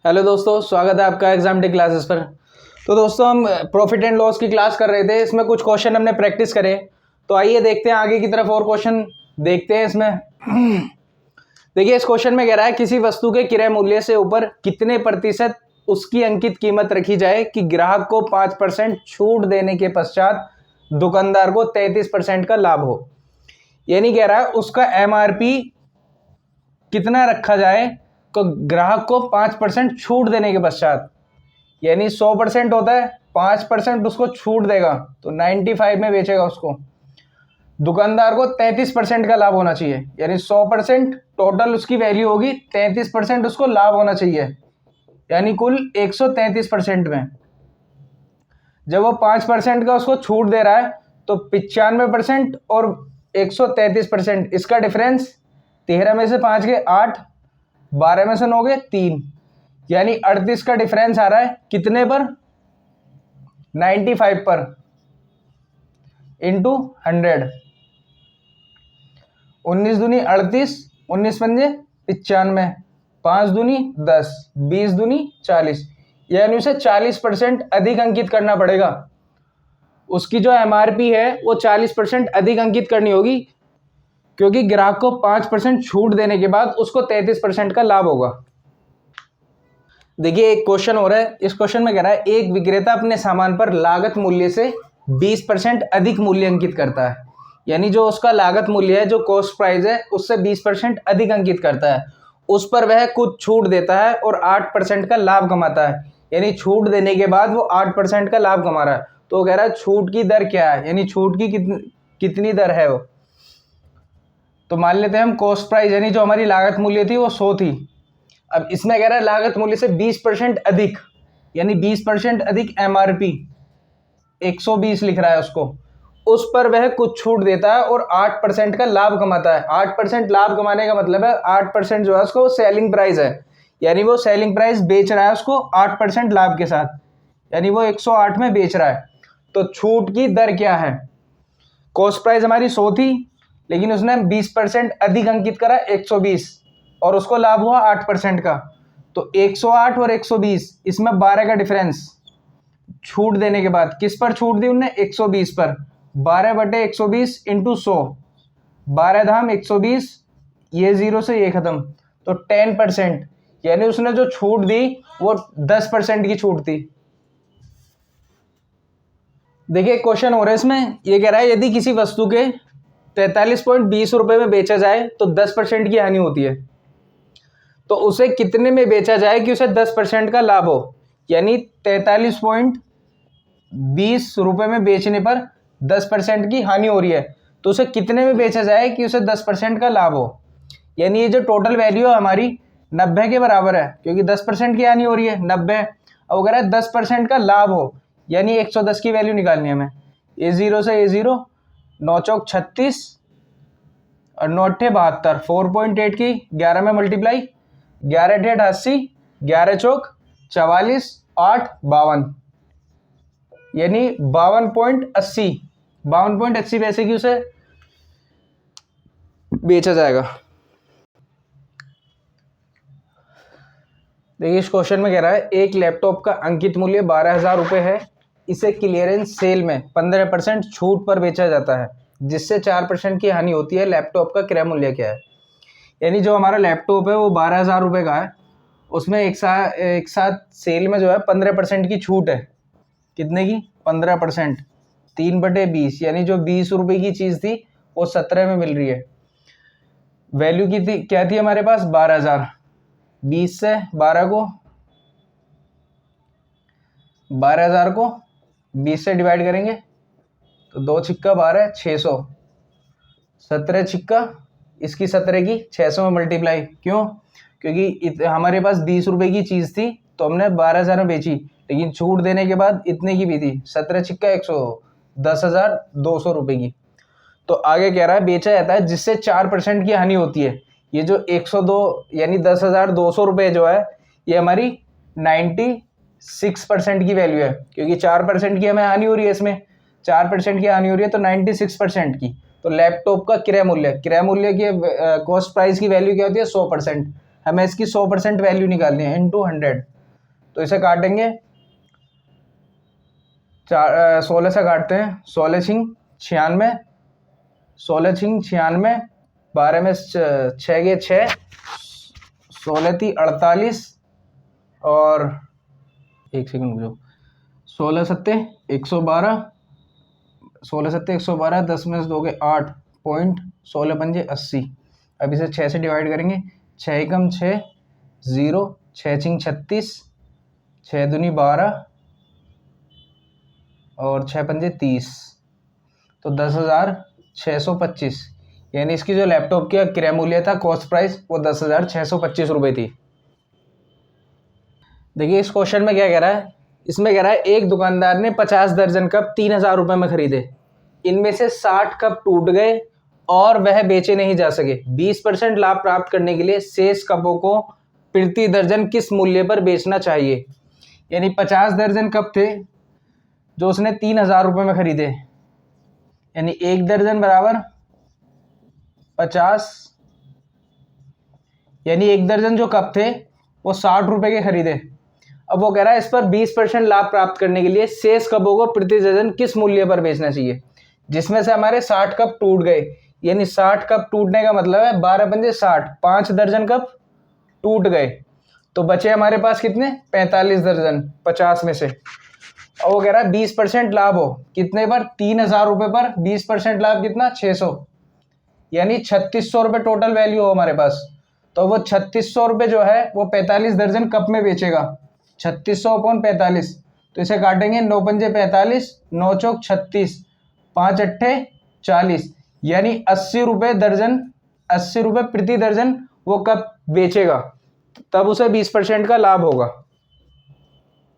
Hello दोस्तों, स्वागत है आपका एग्जाम डे क्लासेस पर। तो दोस्तों हम प्रॉफिट एंड लॉस की क्लास कर रहे थे। इसमें कुछ क्वेश्चन हमने प्रैक्टिस करे, तो आइए देखते हैं आगे की तरफ और क्वेश्चन देखते हैं इसमें। देखिए इस क्वेश्चन में कह रहा है किसी वस्तु के क्रय मूल्य से ऊपर कितने प्रतिशत उसकी अंकित कीमत रखी जाए कि ग्राहक को 5% छूट देने के पश्चात दुकानदार को 33% का लाभ हो। यानी कह रहा है उसका MRP कितना रखा जाए तो ग्राहक को 5% छूट देने के पश्चात, यानी 100% होता है, 5% उसको छूट देगा तो 95 में बेचेगा उसको। दुकानदार को 33% का लाभ होना चाहिए, यानी 100% टोटल उसकी वैल्यू होगी, 33% उसको लाभ होना चाहिए, यानी कुल 133% में। जब वो 5% का उसको छूट दे रहा है तो 95% और 133%, इसका डिफरेंस 13 में से 5 गए 8, 12 में से 9 गए 3, यानी 38 का डिफरेंस आ रहा है कितने पर, 95 पर इंटू 100। 19 दूनी 38, 19 पंजे 95, 5 दूनी 10, 20 दूनी 40, यानी उसे 40% अधिक अंकित करना पड़ेगा। उसकी जो MRP है वो 40% अधिक अंकित करनी होगी, क्योंकि ग्राहक को 5% छूट देने के बाद उसको 33% का लाभ होगा। देखिए एक क्वेश्चन हो रहा है, इस क्वेश्चन में कह रहा है एक विक्रेता अपने सामान पर लागत मूल्य से 20% अधिक मूल्य अंकित करता है, यानी जो उसका लागत मूल्य है, जो कॉस्ट प्राइस है, उससे 20% अधिक अंकित करता है। उस पर वह कुछ छूट देता है और 8% का लाभ कमाता है, यानी छूट देने के बाद वो 8% का लाभ कमा रहा है। तो वो कह रहा है छूट की दर क्या है, यानी छूट की कितनी दर है वो। तो मान लेते हैं हम कॉस्ट प्राइस, यानी जो हमारी लागत मूल्य थी वो 100 थी। अब इसमें कह रहा है लागत मूल्य से 20% अधिक, यानी 20% अधिक MRP 120 लिख रहा है उसको, उस पर वह कुछ छूट देता है और 8% का लाभ कमाता है। 8% लाभ कमाने का मतलब है 8% जो है उसको सेलिंग प्राइस है, यानी वो सेलिंग प्राइस बेच रहा है उसको 8% लाभ के साथ, यानी वो 108 में बेच रहा है। तो छूट की दर क्या है, कॉस्ट प्राइस हमारी 100 थी, लेकिन उसने 20% अधिक अंकित करा 120, और उसको लाभ हुआ 8% का। तो 108 और 120, इसमें 12 का डिफरेंस छूट देने के बाद किस पर छूट दी उनने, 120 पर। 12/120 इंटू 100, 12 धाम 120, ये 0 से ये खत्म, तो 10%, यानी उसने जो छूट दी वो 10% की छूट थी। देखिए क्वेश्चन हो रहा है इसमें, ये कह रहा है यदि किसी वस्तु के 43.20 रुपए में बेचा जाए तो 10% की हानि होती है, तो उसे कितने में बेचा जाए कि उसे 10% का लाभ हो। यानी 43.20 रुपए में बेचने पर 10% की हानि हो रही है, तो उसे कितने में बेचा जाए कि उसे 10% का लाभ हो। यानी ये जो टोटल वैल्यू है हमारी 90 के बराबर है, क्योंकि 10% की हानि हो रही है 90। अब अगर है 10% का लाभ हो, यानी 110 की वैल्यू निकालनी है हमें। A0 से A0, 9 चौक 36 और 9 अट्ठे 72, 4.8 की 11 में मल्टीप्लाई, 11 अट्ठे 88, 11 चौक 44, 8 52, यानी 52.80, 52.80 पैसे की उसे बेचा जाएगा। देखिए इस क्वेश्चन में कह रहा है एक लैपटॉप का अंकित मूल्य 12,000 रुपये है, इसे क्लियरेंस सेल में 15% छूट पर बेचा जाता है, जिससे 4% की हानि होती है। लैपटॉप का क्रय मूल्य क्या है। यानी जो हमारा लैपटॉप है वो 12,000 रुपये का है, उसमें एक साथ सेल में जो है 15% की छूट है। कितने की, 15%, 3/20, यानी जो 20 रुपये की चीज़ थी वो 17 में मिल रही है। वैल्यू की थी क्या थी हमारे पास, 12,000। 20 से 12 को 20 से डिवाइड करेंगे तो 2 छिक्का 12, 600, 17 छिक्का इसकी 17 की 600 में मल्टीप्लाई। क्यों, क्योंकि हमारे पास 20 रुपये की चीज़ थी तो हमने 12,000 में बेची, लेकिन छूट देने के बाद इतने की भी थी, 17 छिक्का 100, 10,200 रुपये की। तो आगे कह रहा है बेचा जाता है जिससे 4% की हानि होती है। ये जो 102 यानी 10,200 रुपये जो है, ये हमारी 96% की वैल्यू है, क्योंकि 4% की हमें हानि हो रही है, इसमें 4% की हानि हो रही है, तो 96% की। तो लैपटॉप का क्रय मूल्य की कॉस्ट प्राइस की वैल्यू क्या होती है, 100%। हमें इसकी 100% वैल्यू निकालनी है इनटू 100। तो इसे काटेंगे, 16 से काटते हैं, 16 छिंग 96, 16 छिंग 96, 12 में 6 के 6, 16 × 48 और 1 सेकंड रुको, 16 सत्ते 112, 16 सत्ते 112, 10 में से 2 के 8 पॉइंट, 16 पंजे 80। अब इसे 6 से डिवाइड करेंगे, 6 एकम 6, 0, 6 छिंग 36, 6 दूनी 12 और 6 पंजे 30, तो 10,625। यानी इसकी जो लैपटॉप की क्रय मूल्य था, कॉस्ट प्राइस, वो 10,625 रुपये थी। देखिए इस क्वेश्चन में क्या कह रहा है, इसमें कह रहा है एक दुकानदार ने 50 दर्जन कप 3,000 रुपये में खरीदे, इनमें से 60 कप टूट गए और वह बेचे नहीं जा सके। 20% लाभ प्राप्त करने के लिए शेष कपों को प्रति दर्जन किस मूल्य पर बेचना चाहिए। यानी 50 दर्जन कप थे जो उसने 3,000 रुपये में खरीदे, यानी एक दर्जन बराबर 50, यानी एक दर्जन जो कप थे वो 60 रुपये के खरीदे। अब वो कह रहा है इस पर 20% लाभ प्राप्त करने के लिए शेष कपों को प्रति दर्जन किस मूल्य पर बेचना चाहिए, जिसमें से हमारे 60 कप टूट गए। यानी 60 कप टूटने का मतलब है 12 पंजे 60, 5 दर्जन कप टूट गए, तो बचे हमारे पास कितने, 45 दर्जन 50 में से। और वो कह रहा है 20% लाभ हो, कितने पर, 3,000 रुपये पर 20% लाभ कितना, 600, यानी 3600 रुपये टोटल वैल्यू हो हमारे पास। तो वो 3600 रुपये जो है वो 45 दर्जन कप में बेचेगा, 3600 अपॉन 45। तो इसे काटेंगे, 9 पंजे 45, 9 चौक 36, 5 अट्ठे 40, यानी 80 रुपये दर्जन, 80 रुपये प्रति दर्जन वो कप बेचेगा, तब उसे 20% का लाभ होगा।